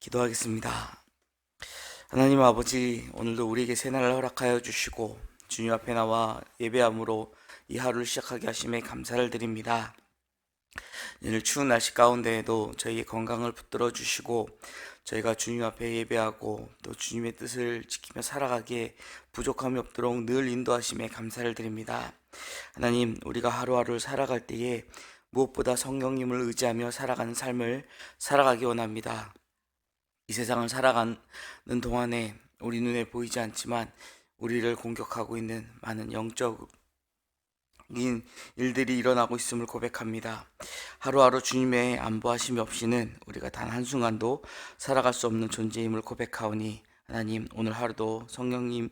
기도하겠습니다. 하나님 아버지, 오늘도 우리에게 새날을 허락하여 주시고 주님 앞에 나와 예배함으로 이 하루를 시작하게 하심에 감사를 드립니다. 오늘 추운 날씨 가운데에도 저희의 건강을 붙들어 주시고 저희가 주님 앞에 예배하고 또 주님의 뜻을 지키며 살아가기에 부족함이 없도록 늘 인도하심에 감사를 드립니다. 하나님, 우리가 하루하루를 살아갈 때에 무엇보다 성령님을 의지하며 살아가는 삶을 살아가기 원합니다. 이 세상을 살아가는 동안에 우리 눈에 보이지 않지만 우리를 공격하고 있는 많은 영적인 일들이 일어나고 있음을 고백합니다. 하루하루 주님의 안보하심이 없이는 우리가 단 한순간도 살아갈 수 없는 존재임을 고백하오니 하나님, 오늘 하루도 성령님을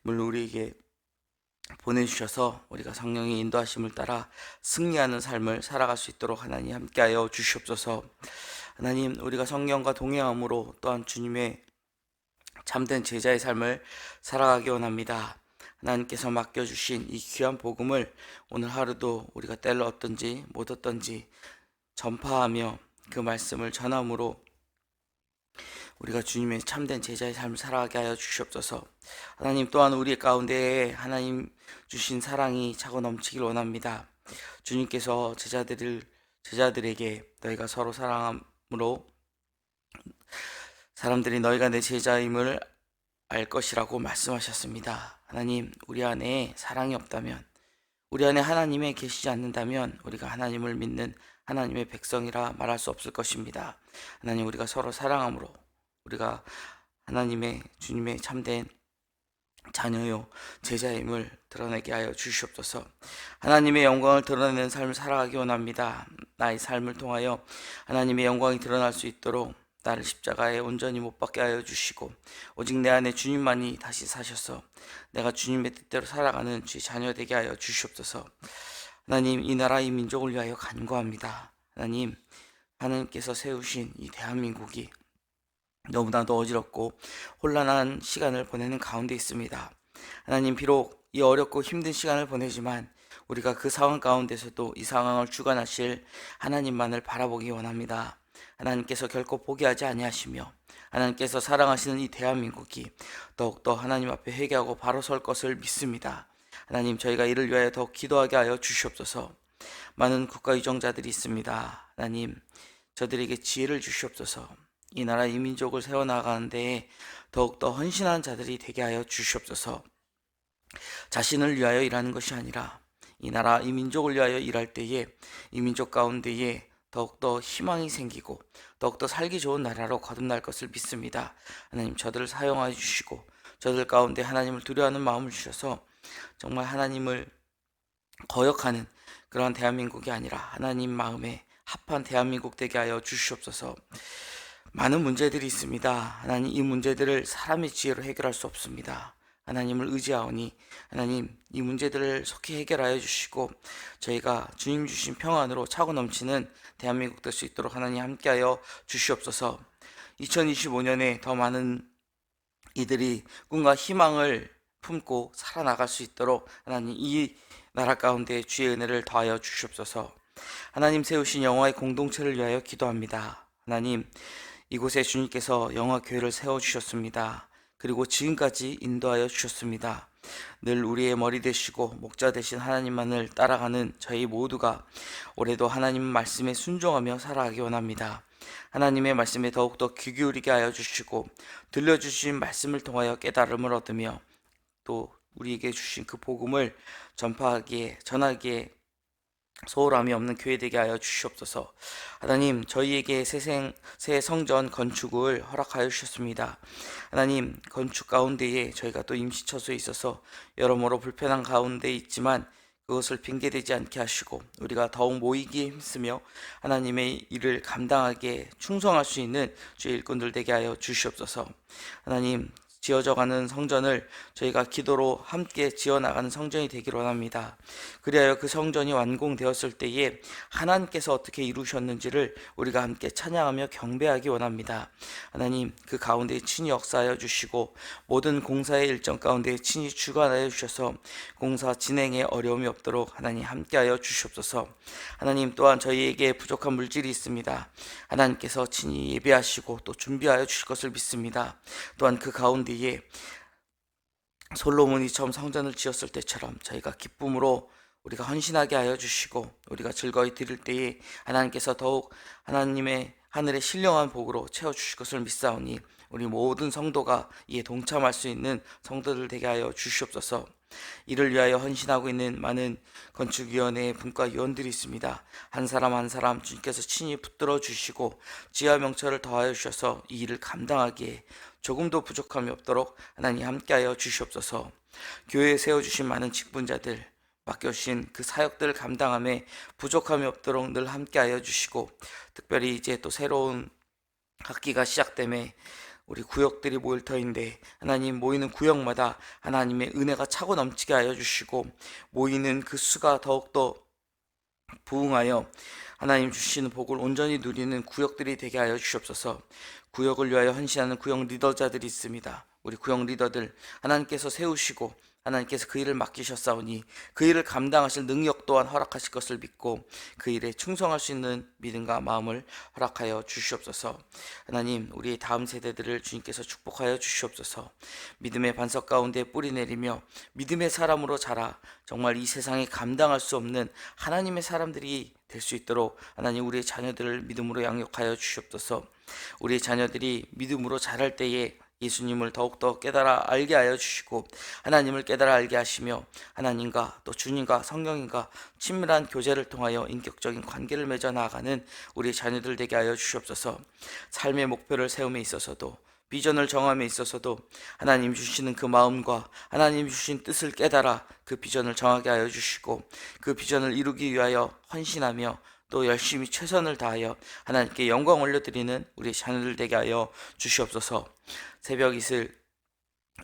우리에게 보내주셔서 우리가 성령의 인도하심을 따라 승리하는 삶을 살아갈 수 있도록 하나님 함께하여 주시옵소서. 하나님, 우리가 성령과 동행함으로 또한 주님의 참된 제자의 삶을 살아가기 원합니다. 하나님께서 맡겨주신 이 귀한 복음을 오늘 하루도 우리가 때를 얻든지 못 얻든지 전파하며 그 말씀을 전함으로 우리가 주님의 참된 제자의 삶을 살아가게 하여 주시옵소서. 하나님, 또한 우리 가운데에 하나님 주신 사랑이 차고 넘치길 원합니다. 주님께서 제자들에게 너희가 서로 사랑함으로 사람들이 너희가 내 제자임을 알 것이라고 말씀하셨습니다. 하나님, 우리 안에 사랑이 없다면, 우리 안에 하나님이 계시지 않는다면 우리가 하나님을 믿는 하나님의 백성이라 말할 수 없을 것입니다. 하나님, 우리가 서로 사랑함으로 우리가 하나님의 주님의 참된 자녀요 제자임을 드러내게 하여 주시옵소서. 하나님의 영광을 드러내는 삶을 살아가기 원합니다. 나의 삶을 통하여 하나님의 영광이 드러날 수 있도록 나를 십자가에 온전히 못 박게 하여 주시고 오직 내 안에 주님만이 다시 사셔서 내가 주님의 뜻대로 살아가는 주의 자녀 되게 하여 주시옵소서. 하나님, 이 나라 이 민족을 위하여 간구합니다. 하나님께서 세우신 이 대한민국이 너무나도 어지럽고 혼란한 시간을 보내는 가운데 있습니다. 하나님, 비록 이 어렵고 힘든 시간을 보내지만 우리가 그 상황 가운데서도 이 상황을 주관하실 하나님만을 바라보기 원합니다. 하나님께서 결코 포기하지 아니하시며 하나님께서 사랑하시는 이 대한민국이 더욱더 하나님 앞에 회개하고 바로 설 것을 믿습니다. 하나님, 저희가 이를 위하여 더욱 기도하게 하여 주시옵소서. 많은 국가 유정자들이 있습니다. 하나님, 저들에게 지혜를 주시옵소서. 이 나라 이 민족을 세워나가는 데에 더욱더 헌신한 자들이 되게 하여 주시옵소서. 자신을 위하여 일하는 것이 아니라 이 나라 이 민족을 위하여 일할 때에 이 민족 가운데에 더욱더 희망이 생기고 더욱더 살기 좋은 나라로 거듭날 것을 믿습니다. 하나님, 저들을 사용하여 주시고 저들 가운데 하나님을 두려워하는 마음을 주셔서 정말 하나님을 거역하는 그러한 대한민국이 아니라 하나님 마음에 합한 대한민국 되게 하여 주시옵소서. 많은 문제들이 있습니다. 하나님, 이 문제들을 사람의 지혜로 해결할 수 없습니다. 하나님을 의지하오니 하나님, 이 문제들을 속히 해결하여 주시고 저희가 주님 주신 평안으로 차고 넘치는 대한민국 될 수 있도록 하나님 함께하여 주시옵소서. 2025년에 더 많은 이들이 꿈과 희망을 품고 살아나갈 수 있도록 하나님, 이 나라 가운데 주의 은혜를 더하여 주시옵소서. 하나님, 세우신 영화의 공동체를 위하여 기도합니다. 하나님, 이곳에 주님께서 영화교회를 세워주셨습니다. 그리고 지금까지 인도하여 주셨습니다. 늘 우리의 머리 되시고 목자 되신 하나님만을 따라가는 저희 모두가 올해도 하나님 말씀에 순종하며 살아가기 원합니다. 하나님의 말씀에 더욱더 귀 기울이게 하여 주시고 들려주신 말씀을 통하여 깨달음을 얻으며 또 우리에게 주신 그 복음을 전하기에 소홀함이 없는 교회 되게 하여 주시옵소서. 하나님, 저희에게 새 성전 건축을 허락하여 주셨습니다. 하나님, 건축 가운데에 저희가 또 임시처소에 있어서 여러모로 불편한 가운데 있지만 그것을 핑계대지 않게 하시고 우리가 더욱 모이기에 힘쓰며 하나님의 일을 감당하게 충성할 수 있는 주의 일꾼들 되게 하여 주시옵소서. 하나님, 지어져가는 성전을 저희가 기도로 함께 지어나가는 성전이 되기를 원합니다. 그리하여 그 성전이 완공되었을 때에 하나님께서 어떻게 이루셨는지를 우리가 함께 찬양하며 경배하기 원합니다. 하나님, 그 가운데 친히 역사하여 주시고 모든 공사의 일정 가운데 친히 주관하여 주셔서 공사 진행에 어려움이 없도록 하나님 함께하여 주시옵소서. 하나님, 또한 저희에게 부족한 물질이 있습니다. 하나님께서 친히 예배하시고 또 준비하여 주실 것을 믿습니다. 또한 그 가운데에 솔로몬이 처음 성전을 지었을 때처럼 저희가 기쁨으로 우리가 헌신하게 하여 주시고 우리가 즐거이 드릴 때에 하나님께서 더욱 하나님의 하늘의 신령한 복으로 채워주실 것을 믿사오니 우리 모든 성도가 이에 동참할 수 있는 성도들 되게 하여 주시옵소서. 이를 위하여 헌신하고 있는 많은 건축위원회의 분과위원들이 있습니다. 한 사람 한 사람 주님께서 친히 붙들어 주시고 지하 명철을 더하여 주셔서 이 일을 감당하기에 조금도 부족함이 없도록 하나님 함께하여 주시옵소서. 교회에 세워주신 많은 직분자들, 맡겨주신 그 사역들을 감당함에 부족함이 없도록 늘 함께하여 주시고, 특별히 이제 또 새로운 학기가 시작됨에 우리 구역들이 모일 터인데 하나님, 모이는 구역마다 하나님의 은혜가 차고 넘치게 하여 주시고 모이는 그 수가 더욱더 부흥하여 하나님 주시는 복을 온전히 누리는 구역들이 되게 하여 주시옵소서. 구역을 위하여 헌신하는 구역 리더자들이 있습니다. 우리 구역 리더들 하나님께서 세우시고 하나님께서 그 일을 맡기셨사오니 그 일을 감당하실 능력 또한 허락하실 것을 믿고 그 일에 충성할 수 있는 믿음과 마음을 허락하여 주시옵소서. 하나님, 우리 다음 세대들을 주님께서 축복하여 주시옵소서. 믿음의 반석 가운데 뿌리 내리며 믿음의 사람으로 자라 정말 이 세상에 감당할 수 없는 하나님의 사람들이 될 수 있도록 하나님, 우리의 자녀들을 믿음으로 양육하여 주시옵소서. 우리의 자녀들이 믿음으로 자랄 때에 예수님을 더욱더 깨달아 알게 하여 주시고 하나님을 깨달아 알게 하시며 하나님과 또 주님과 성령님과 친밀한 교제를 통하여 인격적인 관계를 맺어 나아가는 우리 자녀들 되게 하여 주시옵소서. 삶의 목표를 세움에 있어서도 비전을 정함에 있어서도 하나님 주시는 그 마음과 하나님 주신 뜻을 깨달아 그 비전을 정하게 하여 주시고 그 비전을 이루기 위하여 헌신하며 또 열심히 최선을 다하여 하나님께 영광 올려드리는 우리 자녀들 되게 하여 주시옵소서. 새벽 이슬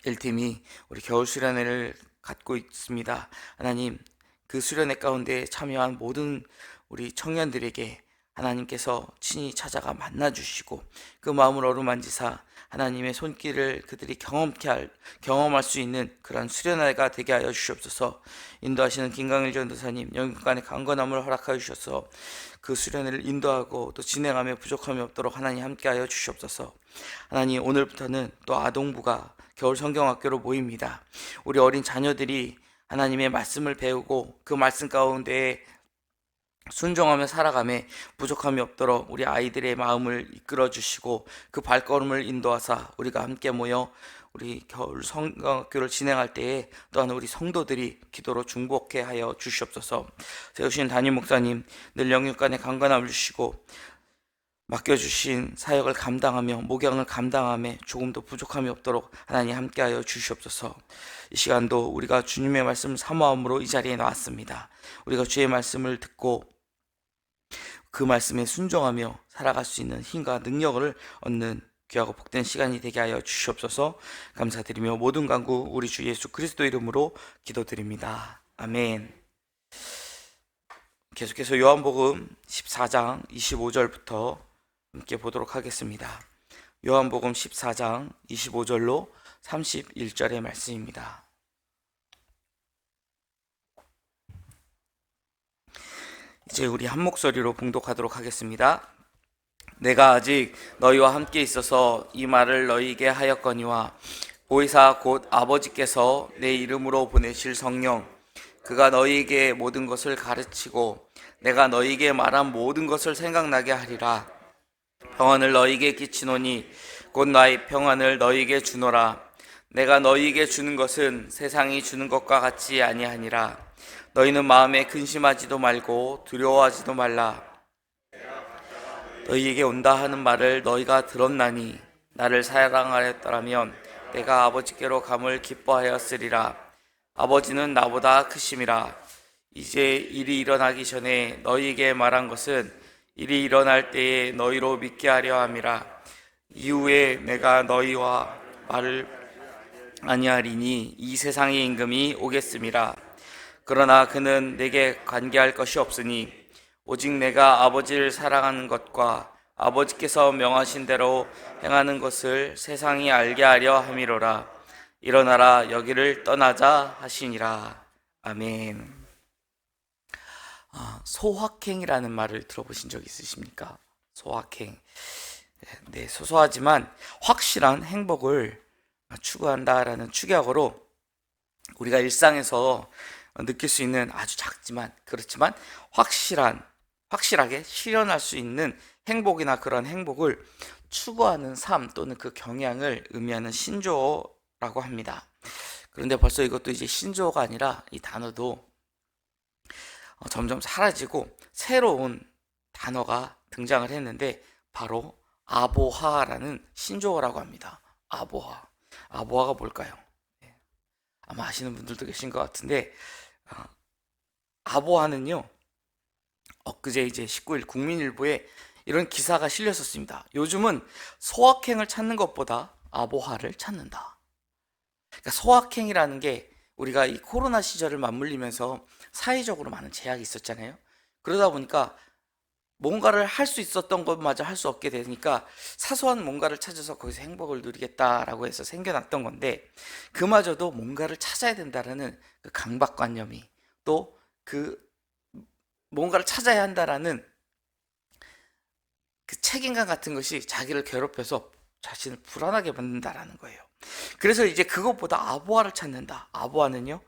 1팀이 우리 겨울 수련회를 갖고 있습니다. 하나님, 그 수련회 가운데 참여한 모든 우리 청년들에게 하나님께서 친히 찾아가 만나주시고 그 마음을 어루만지사 하나님의 손길을 그들이 경험할 수 있는 그런 수련회가 되게 하여 주시옵소서. 인도하시는 김강일 전도사님 영육간의 강건함을 허락하여 주셔서 그 수련회를 인도하고 또 진행하며 부족함이 없도록 하나님 함께하여 주시옵소서. 하나님, 오늘부터는 또 아동부가 겨울 성경학교로 모입니다. 우리 어린 자녀들이 하나님의 말씀을 배우고 그 말씀 가운데 순종하며 살아가며 부족함이 없도록 우리 아이들의 마음을 이끌어 주시고 그 발걸음을 인도하사 우리가 함께 모여 우리 겨울 성경학교를 진행할 때에 또한 우리 성도들이 기도로 중복해 하여 주시옵소서. 세우신 담임 목사님 늘 영육간의 강건함을 주시고 맡겨주신 사역을 감당하며 목양을 감당하며 조금도 부족함이 없도록 하나님 함께하여 주시옵소서. 이 시간도 우리가 주님의 말씀을 사모함으로 이 자리에 나왔습니다. 우리가 주의 말씀을 듣고 그 말씀에 순종하며 살아갈 수 있는 힘과 능력을 얻는 귀하고 복된 시간이 되게 하여 주시옵소서. 감사드리며 모든 간구 우리 주 예수 그리스도 이름으로 기도드립니다. 아멘. 계속해서 요한복음 14장 25절부터 함께 보도록 하겠습니다. 요한복음 14장 25절로 31절의 말씀입니다. 이제 우리 한 목소리로 봉독하도록 하겠습니다. 내가 아직 너희와 함께 있어서 이 말을 너희에게 하였거니와 보혜사 곧 아버지께서 내 이름으로 보내실 성령 그가 너희에게 모든 것을 가르치고 내가 너희에게 말한 모든 것을 생각나게 하리라. 평안을 너희에게 끼치노니 곧 나의 평안을 너희에게 주노라. 내가 너희에게 주는 것은 세상이 주는 것과 같이 아니하니라. 너희는 마음에 근심하지도 말고 두려워하지도 말라. 너희에게 온다 하는 말을 너희가 들었나니 나를 사랑하였더라면 내가 아버지께로 감을 기뻐하였으리라. 아버지는 나보다 크심이라. 이제 일이 일어나기 전에 너희에게 말한 것은 일이 일어날 때에 너희로 믿게 하려 함이라. 이후에 내가 너희와 말을 아니하리니 이 세상의 임금이 오겠음이라. 그러나 그는 내게 관계할 것이 없으니 오직 내가 아버지를 사랑하는 것과 아버지께서 명하신 대로 행하는 것을 세상이 알게 하려 함이로라. 일어나라, 여기를 떠나자 하시니라. 아멘. 소확행이라는 말을 들어보신 적 있으십니까? 소확행. 네, 소소하지만 확실한 행복을 추구한다라는 축약어로 우리가 일상에서 느낄 수 있는 아주 작지만 그렇지만 확실하게 실현할 수 있는 행복이나 그런 행복을 추구하는 삶 또는 그 경향을 의미하는 신조어라고 합니다. 그런데 벌써 이것도 이제 신조어가 아니라 이 단어도 점점 사라지고 새로운 단어가 등장을 했는데 바로 아보하라는 신조어라고 합니다. 아보하가 뭘까요? 아마 아시는 분들도 계신 것 같은데 아보하는요, 엊그제 이제 19일 국민일보에 이런 기사가 실렸었습니다. 요즘은 소확행을 찾는 것보다 아보하를 찾는다. 그러니까 소확행이라는 게 우리가 이 코로나 시절을 맞물리면서 사회적으로 많은 제약이 있었잖아요. 그러다 보니까 뭔가를 할 수 있었던 것마저 할 수 없게 되니까 사소한 뭔가를 찾아서 거기서 행복을 누리겠다라고 해서 생겨났던 건데, 그마저도 뭔가를 찾아야 된다라는 그 강박관념이, 또 그 뭔가를 찾아야 한다라는 그 책임감 같은 것이 자기를 괴롭혀서 자신을 불안하게 만든다라는 거예요. 그래서 이제 그것보다 아보아를 찾는다. 아보아는요,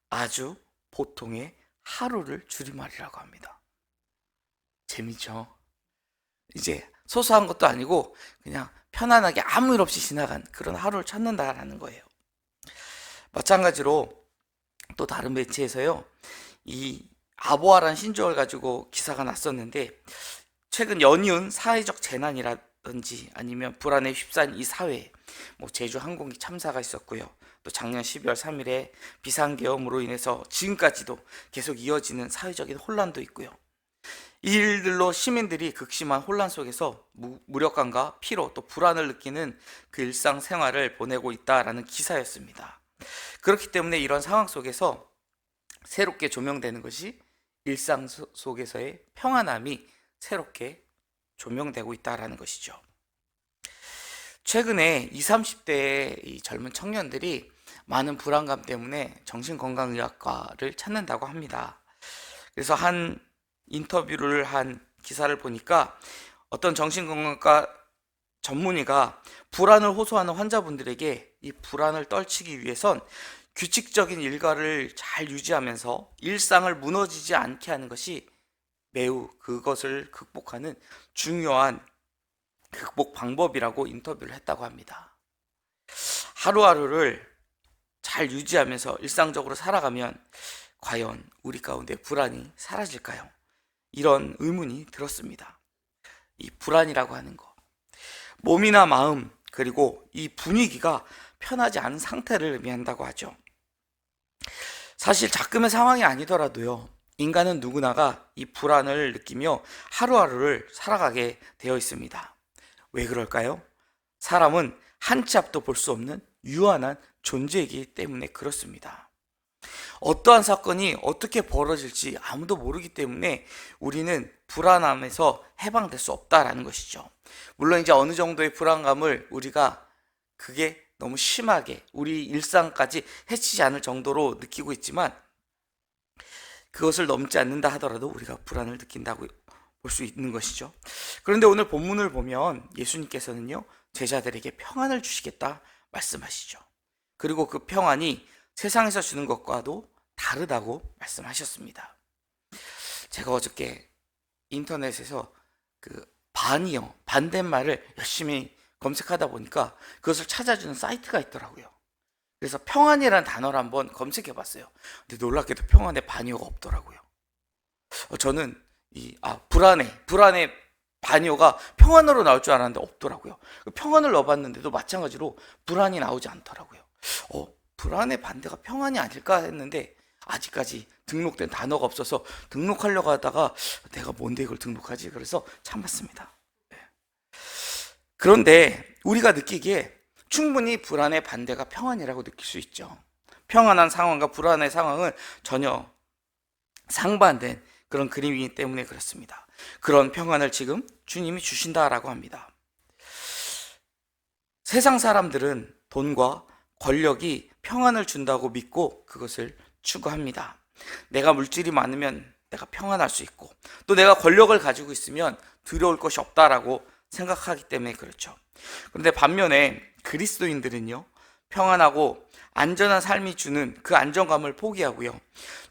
아주 보통의 하루를 줄임말이라고 합니다. 재밌죠? 이제 소소한 것도 아니고 그냥 편안하게 아무 일 없이 지나간 그런 하루를 찾는다라는 거예요. 마찬가지로 또 다른 매체에서요, 이 아보아라는 신조어를 가지고 기사가 났었는데, 최근 연이은 사회적 재난이라든지 아니면 불안에 휩싸인 이 사회, 제주 항공기 참사가 있었고요. 또 작년 12월 3일에 비상계엄으로 인해서 지금까지도 계속 이어지는 사회적인 혼란도 있고요. 이 일들로 시민들이 극심한 혼란 속에서 무력감과 피로 또 불안을 느끼는 그 일상생활을 보내고 있다라는 기사였습니다. 그렇기 때문에 이런 상황 속에서 새롭게 조명되는 것이 일상 속에서의 평안함이 새롭게 조명되고 있다라는 것이죠. 최근에 20, 30대의 이 젊은 청년들이 많은 불안감 때문에 정신건강의학과를 찾는다고 합니다. 그래서 한 인터뷰를 한 기사를 보니까 어떤 정신건강과 전문의가 불안을 호소하는 환자분들에게 이 불안을 떨치기 위해선 규칙적인 일과를 잘 유지하면서 일상을 무너지지 않게 하는 것이 매우 그것을 극복하는 중요한 극복 방법이라고 인터뷰를 했다고 합니다. 하루하루를 잘 유지하면서 일상적으로 살아가면 과연 우리 가운데 불안이 사라질까요? 이런 의문이 들었습니다. 이 불안이라고 하는 것, 몸이나 마음 그리고 이 분위기가 편하지 않은 상태를 의미한다고 하죠. 사실 작금의 상황이 아니더라도요, 인간은 누구나가 이 불안을 느끼며 하루하루를 살아가게 되어 있습니다. 왜 그럴까요? 사람은 한 치 앞도 볼 수 없는 유한한 존재이기 때문에 그렇습니다. 어떠한 사건이 어떻게 벌어질지 아무도 모르기 때문에 우리는 불안함에서 해방될 수 없다라는 것이죠. 물론 이제 어느 정도의 불안감을 우리가 그게 너무 심하게 우리 일상까지 해치지 않을 정도로 느끼고 있지만, 그것을 넘지 않는다 하더라도 우리가 불안을 느낀다고 볼 수 있는 것이죠. 그런데 오늘 본문을 보면 예수님께서는요, 제자들에게 평안을 주시겠다 말씀하시죠. 그리고 그 평안이 세상에서 주는 것과도 다르다고 말씀하셨습니다. 제가 어저께 인터넷에서 그 반대말을 열심히 검색하다 보니까 그것을 찾아주는 사이트가 있더라고요. 그래서 평안이라는 단어를 한번 검색해 봤어요. 근데 놀랍게도 평안에 반의어가 없더라고요. 저는 불안의 반의어가 평안으로 나올 줄 알았는데 없더라고요. 평안을 넣어봤는데도 마찬가지로 불안이 나오지 않더라고요. 불안의 반대가 평안이 아닐까 했는데 아직까지 등록된 단어가 없어서 등록하려고 하다가 내가 뭔데 이걸 등록하지? 그래서 참았습니다. 그런데 우리가 느끼기에 충분히 불안의 반대가 평안이라고 느낄 수 있죠. 평안한 상황과 불안의 상황은 전혀 상반된 그런 그림이기 때문에 그렇습니다. 그런 평안을 지금 주님이 주신다라고 합니다. 세상 사람들은 돈과 권력이 평안을 준다고 믿고 그것을 추구합니다. 내가 물질이 많으면 내가 평안할 수 있고, 또 내가 권력을 가지고 있으면 두려울 것이 없다라고 생각하기 때문에 그렇죠. 그런데 반면에 그리스도인들은요, 평안하고 안전한 삶이 주는 그 안정감을 포기하고요,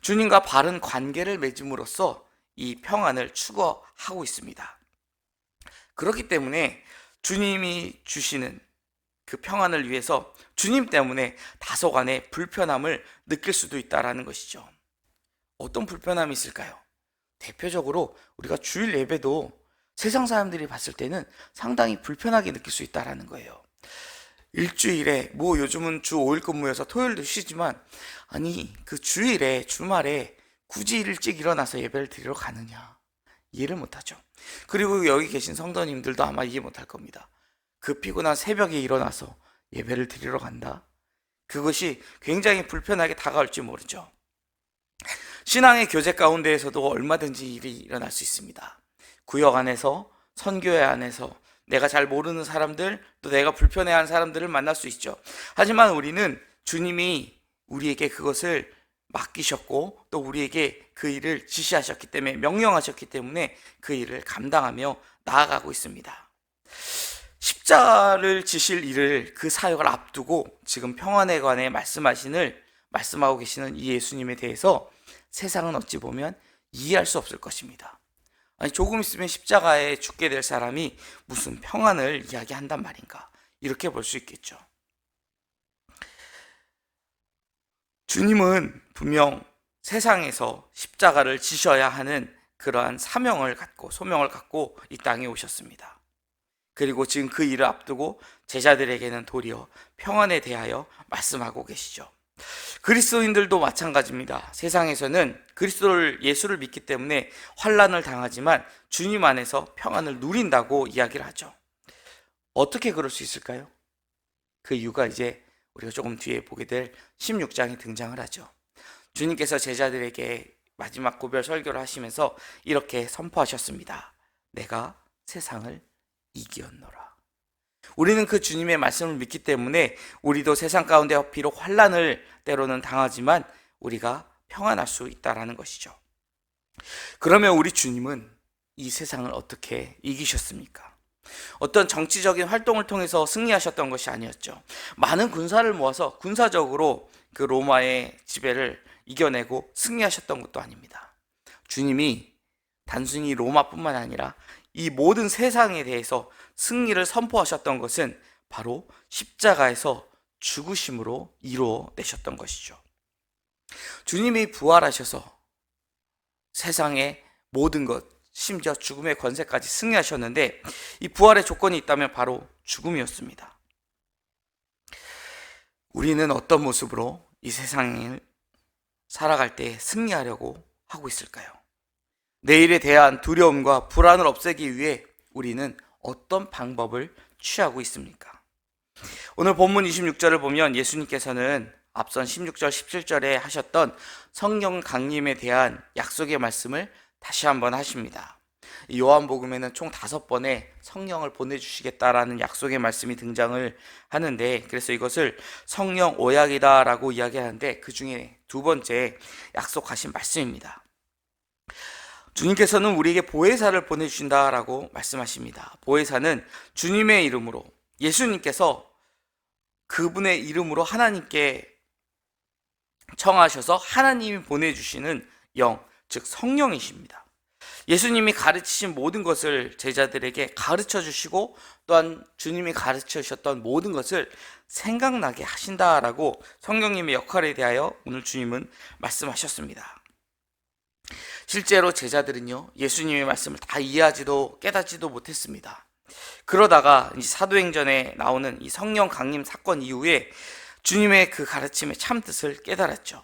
주님과 바른 관계를 맺음으로써 이 평안을 추구하고 있습니다. 그렇기 때문에 주님이 주시는 그 평안을 위해서 주님 때문에 다소간의 불편함을 느낄 수도 있다라는 것이죠. 어떤 불편함이 있을까요? 대표적으로 우리가 주일 예배도 세상 사람들이 봤을 때는 상당히 불편하게 느낄 수 있다라는 거예요. 일주일에 요즘은 주 5일 근무여서 토요일도 쉬지만, 아니 그 주일에 주말에 굳이 일찍 일어나서 예배를 드리러 가느냐, 이해를 못하죠. 그리고 여기 계신 성도님들도 아마 이해 못할 겁니다. 그 피곤한 새벽에 일어나서 예배를 드리러 간다? 그것이 굉장히 불편하게 다가올지 모르죠. 신앙의 교제 가운데에서도 얼마든지 일이 일어날 수 있습니다. 구역 안에서, 선교회 안에서 내가 잘 모르는 사람들, 또 내가 불편해하는 사람들을 만날 수 있죠. 하지만 우리는 주님이 우리에게 그것을 맡기셨고, 또 우리에게 그 일을 지시하셨기 때문에, 명령하셨기 때문에 그 일을 감당하며 나아가고 있습니다. 십자가를 지실 일을, 그 사역을 앞두고 지금 평안에 관해 말씀하고 계시는 이 예수님에 대해서 세상은 어찌 보면 이해할 수 없을 것입니다. 아니, 조금 있으면 십자가에 죽게 될 사람이 무슨 평안을 이야기한단 말인가, 이렇게 볼 수 있겠죠. 주님은 분명 세상에서 십자가를 지셔야 하는 그러한 사명을 갖고, 소명을 갖고 이 땅에 오셨습니다. 그리고 지금 그 일을 앞두고 제자들에게는 도리어 평안에 대하여 말씀하고 계시죠. 그리스도인들도 마찬가지입니다. 세상에서는 예수를 믿기 때문에 환난을 당하지만 주님 안에서 평안을 누린다고 이야기를 하죠. 어떻게 그럴 수 있을까요? 그 이유가 이제 우리가 조금 뒤에 보게 될 16장에 등장을 하죠. 주님께서 제자들에게 마지막 고별 설교를 하시면서 이렇게 선포하셨습니다. 내가 세상을 이기었노라. 우리는 그 주님의 말씀을 믿기 때문에 우리도 세상 가운데 비록 환난을 때로는 당하지만 우리가 평안할 수 있다라는 것이죠. 그러면 우리 주님은 이 세상을 어떻게 이기셨습니까? 어떤 정치적인 활동을 통해서 승리하셨던 것이 아니었죠. 많은 군사를 모아서 군사적으로 그 로마의 지배를 이겨내고 승리하셨던 것도 아닙니다. 주님이 단순히 로마뿐만 아니라 이 모든 세상에 대해서 승리를 선포하셨던 것은 바로 십자가에서 죽으심으로 이루어내셨던 것이죠. 주님이 부활하셔서 세상의 모든 것, 심지어 죽음의 권세까지 승리하셨는데, 이 부활의 조건이 있다면 바로 죽음이었습니다. 우리는 어떤 모습으로 이 세상을 살아갈 때 승리하려고 하고 있을까요? 내일에 대한 두려움과 불안을 없애기 위해 우리는 어떤 방법을 취하고 있습니까? 오늘 본문 26절을 보면 예수님께서는 앞선 16절, 17절에 하셨던 성령 강림에 대한 약속의 말씀을 다시 한번 하십니다. 요한복음에는 총 5번의 성령을 보내주시겠다라는 약속의 말씀이 등장을 하는데, 그래서 이것을 성령 오약이다라고 이야기하는데 그 중에 2번째 약속하신 말씀입니다. 주님께서는 우리에게 보혜사를 보내주신다라고 말씀하십니다. 보혜사는 주님의 이름으로, 예수님께서 그분의 이름으로 하나님께 청하셔서 하나님이 보내주시는 영, 즉 성령이십니다. 예수님이 가르치신 모든 것을 제자들에게 가르쳐 주시고, 또한 주님이 가르쳐 주셨던 모든 것을 생각나게 하신다라고 성령님의 역할에 대하여 오늘 주님은 말씀하셨습니다. 실제로 제자들은요, 예수님의 말씀을 다 이해하지도 깨닫지도 못했습니다. 그러다가 이 사도행전에 나오는 이 성령 강림 사건 이후에 주님의 그 가르침의 참 뜻을 깨달았죠.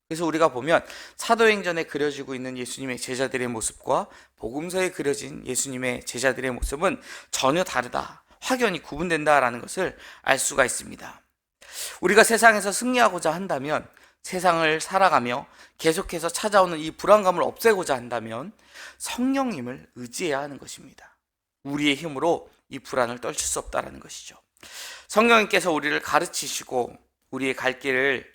그래서 우리가 보면 사도행전에 그려지고 있는 예수님의 제자들의 모습과 복음서에 그려진 예수님의 제자들의 모습은 전혀 다르다, 확연히 구분된다라는 것을 알 수가 있습니다. 우리가 세상에서 승리하고자 한다면, 세상을 살아가며 계속해서 찾아오는 이 불안감을 없애고자 한다면 성령님을 의지해야 하는 것입니다. 우리의 힘으로 이 불안을 떨칠 수 없다는 것이죠. 성령님께서 우리를 가르치시고 우리의 갈 길을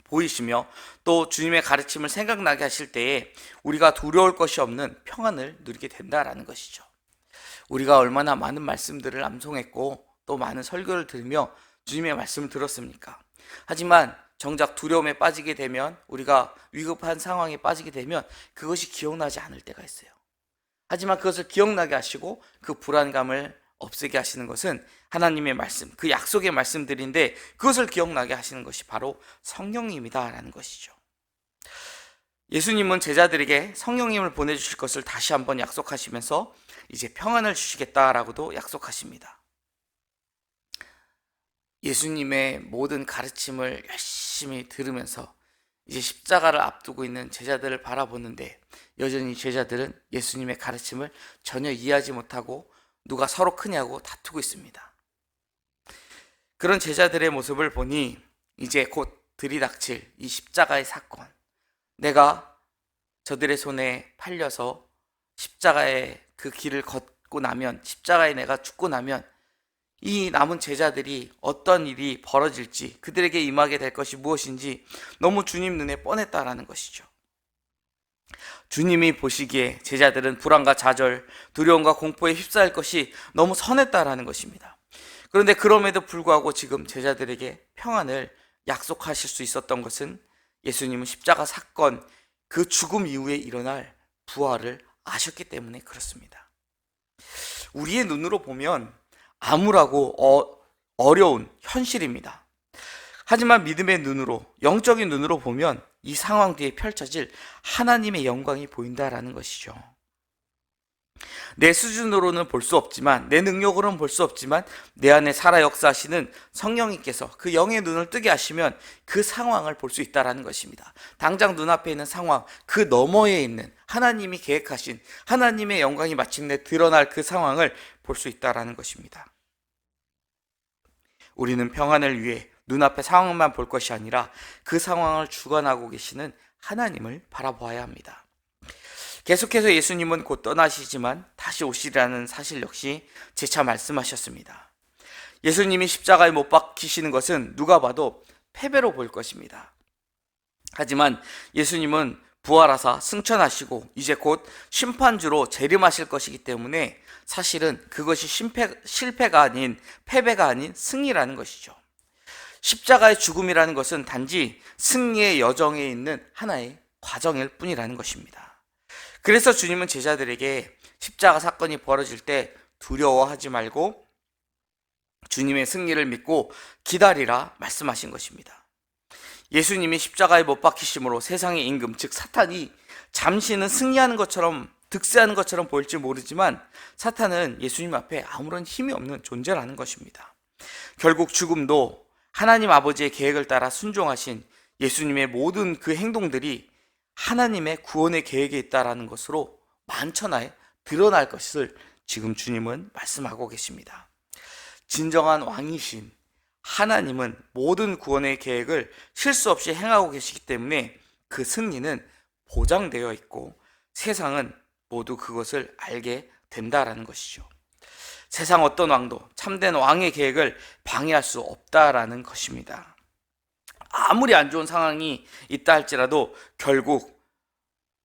보이시며 또 주님의 가르침을 생각나게 하실 때에 우리가 두려울 것이 없는 평안을 누리게 된다라는 것이죠. 우리가 얼마나 많은 말씀들을 암송했고 또 많은 설교를 들으며 주님의 말씀을 들었습니까? 하지만 정작 두려움에 빠지게 되면, 우리가 위급한 상황에 빠지게 되면 그것이 기억나지 않을 때가 있어요. 하지만 그것을 기억나게 하시고 그 불안감을 없애게 하시는 것은 하나님의 말씀, 그 약속의 말씀들인데, 그것을 기억나게 하시는 것이 바로 성령님이다라는 것이죠. 예수님은 제자들에게 성령님을 보내주실 것을 다시 한번 약속하시면서 이제 평안을 주시겠다라고도 약속하십니다. 예수님의 모든 가르침을 열심히 들으면서 이제 십자가를 앞두고 있는 제자들을 바라보는데, 여전히 제자들은 예수님의 가르침을 전혀 이해하지 못하고 누가 서로 크냐고 다투고 있습니다. 그런 제자들의 모습을 보니 이제 곧 들이닥칠 이 십자가의 사건, 내가 저들의 손에 팔려서 십자가의 그 길을 걷고 나면, 십자가에 내가 죽고 나면 이 남은 제자들이 어떤 일이 벌어질지, 그들에게 임하게 될 것이 무엇인지 너무 주님 눈에 뻔했다라는 것이죠. 주님이 보시기에 제자들은 불안과 좌절, 두려움과 공포에 휩싸일 것이 너무 선했다라는 것입니다. 그런데 그럼에도 불구하고 지금 제자들에게 평안을 약속하실 수 있었던 것은 예수님은 십자가 사건, 그 죽음 이후에 일어날 부활을 아셨기 때문에 그렇습니다. 우리의 눈으로 보면 암울하고 어려운 현실입니다. 하지만 믿음의 눈으로, 영적인 눈으로 보면 이 상황 뒤에 펼쳐질 하나님의 영광이 보인다라는 것이죠. 내 수준으로는 볼 수 없지만, 내 능력으로는 볼 수 없지만 내 안에 살아 역사하시는 성령님께서 그 영의 눈을 뜨게 하시면 그 상황을 볼 수 있다라는 것입니다. 당장 눈앞에 있는 상황, 그 너머에 있는 하나님이 계획하신 하나님의 영광이 마침내 드러날 그 상황을 볼 수 있다라는 것입니다. 우리는 평안을 위해 눈앞의 상황만 볼 것이 아니라 그 상황을 주관하고 계시는 하나님을 바라보아야 합니다. 계속해서 예수님은 곧 떠나시지만 다시 오시리라는 사실 역시 재차 말씀하셨습니다. 예수님이 십자가에 못 박히시는 것은 누가 봐도 패배로 보일 것입니다. 하지만 예수님은 부활하사 승천하시고 이제 곧 심판주로 재림하실 것이기 때문에 사실은 그것이 실패가 아닌, 패배가 아닌 승리라는 것이죠. 십자가의 죽음이라는 것은 단지 승리의 여정에 있는 하나의 과정일 뿐이라는 것입니다. 그래서 주님은 제자들에게 십자가 사건이 벌어질 때 두려워하지 말고 주님의 승리를 믿고 기다리라 말씀하신 것입니다. 예수님이 십자가에 못 박히심으로 세상의 임금, 즉 사탄이 잠시는 승리하는 것처럼, 득세하는 것처럼 보일지 모르지만 사탄은 예수님 앞에 아무런 힘이 없는 존재라는 것입니다. 결국 죽음도 하나님 아버지의 계획을 따라 순종하신 예수님의 모든 그 행동들이 하나님의 구원의 계획에 있다라는 것으로 만천하에 드러날 것을 지금 주님은 말씀하고 계십니다. 진정한 왕이신 하나님은 모든 구원의 계획을 실수 없이 행하고 계시기 때문에 그 승리는 보장되어 있고 세상은 모두 그것을 알게 된다라는 것이죠. 세상 어떤 왕도 참된 왕의 계획을 방해할 수 없다라는 것입니다. 아무리 안 좋은 상황이 있다 할지라도 결국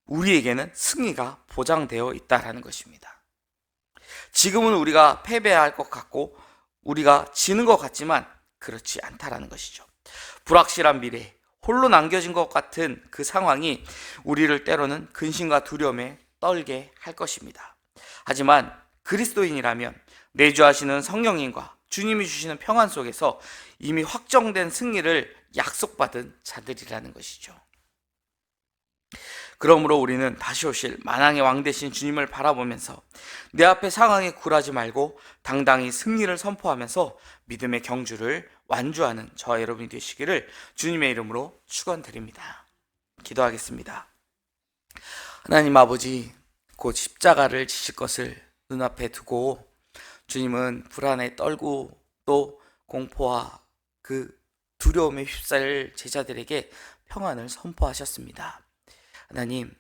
우리에게는 승리가 보장되어 있다라는 것입니다. 지금은 우리가 패배할 것 같고 우리가 지는 것 같지만 그렇지 않다라는 것이죠. 불확실한 미래, 홀로 남겨진 것 같은 그 상황이 우리를 때로는 근심과 두려움에 떨게 할 것입니다. 하지만 그리스도인이라면 내주하시는 성령님과 주님이 주시는 평안 속에서 이미 확정된 승리를 약속받은 자들이라는 것이죠. 그러므로 우리는 다시 오실 만왕의 왕 되신 주님을 바라보면서 내 앞에 상황에 굴하지 말고 당당히 승리를 선포하면서 믿음의 경주를 완주하는 저와 여러분이 되시기를 주님의 이름으로 축원드립니다. 기도하겠습니다. 하나님 아버지, 곧 십자가를 지실 것을 눈앞에 두고 주님은 불안에 떨고 또 공포와 그 두려움에 휩싸일 제자들에게 평안을 선포하셨습니다. 하나님,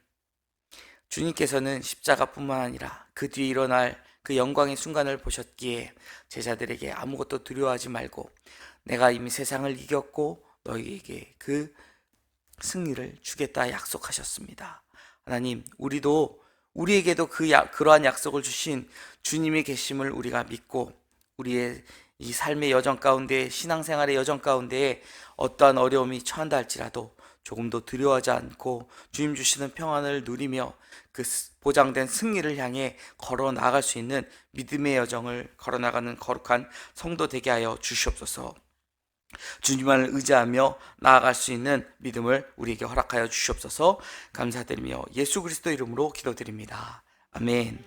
주님께서는 십자가뿐만 아니라 그 뒤에 일어날 그 영광의 순간을 보셨기에 제자들에게 아무것도 두려워하지 말고 내가 이미 세상을 이겼고 너희에게 그 승리를 주겠다 약속하셨습니다. 하나님, 우리에게도 그러한 약속을 주신 주님이 계심을 우리가 믿고 우리의 이 삶의 여정 가운데, 신앙생활의 여정 가운데에 어떠한 어려움이 처한다 할지라도 조금도 두려워하지 않고 주님 주시는 평안을 누리며 그 보장된 승리를 향해 걸어 나갈 수 있는 믿음의 여정을 걸어 나가는 거룩한 성도 되게 하여 주시옵소서. 주님만을 의지하며 나아갈 수 있는 믿음을 우리에게 허락하여 주시옵소서. 감사드리며 예수 그리스도 이름으로 기도드립니다. 아멘.